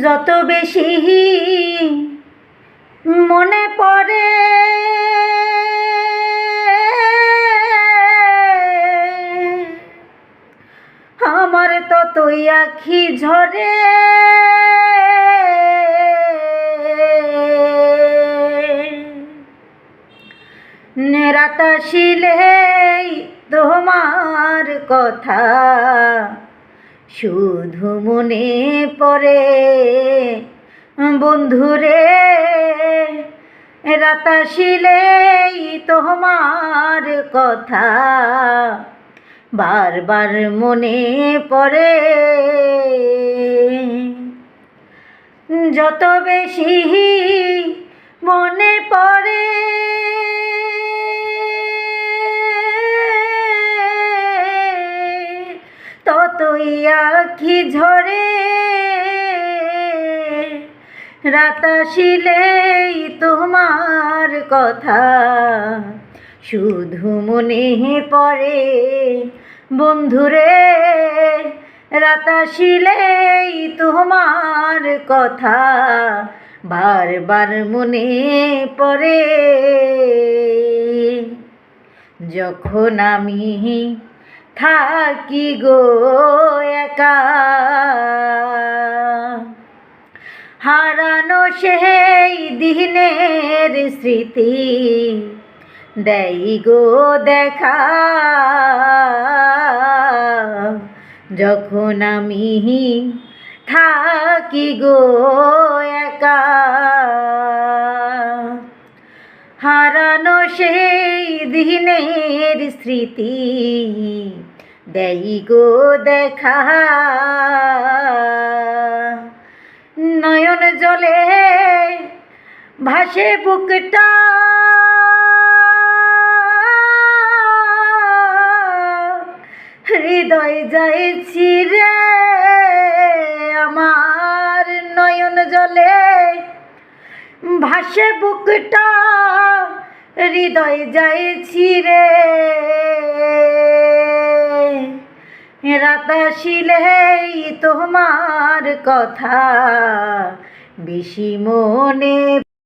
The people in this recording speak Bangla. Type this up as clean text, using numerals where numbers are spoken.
যত বেশি মনে পড়ে আমার ততই আখি ঝরে। রাত আসিলেই তোমার কথা শুধু মনে পড়ে বন্ধুরে। রাত আসিলেই তোমার কথা বারবার মনে পড়ে। যত বেশি মনে পড়ে ততই আখি ঝরে। রাত আসিলেই তোমার কথা শুধু মনে পড়ে বন্ধুরে। রাত আসিলেই তোমার কথা বারবার মনে পড়ে। যখন আমি থাকি গো একা হারানো সেই দিনের স্মৃতি দেই গো দেখা। যখন আমি থাকি গো একা হারানো সেই দিনের স্মৃতি দেই গো দেখা। নয়ন জলে ভাসে বুকটা হৃদয় যাইছি রে আমার। নয়ন জলে ভাসে বুকটা হৃদয় যাইছি রে। রাত আসিলেই তোমার কথা বেশি মনে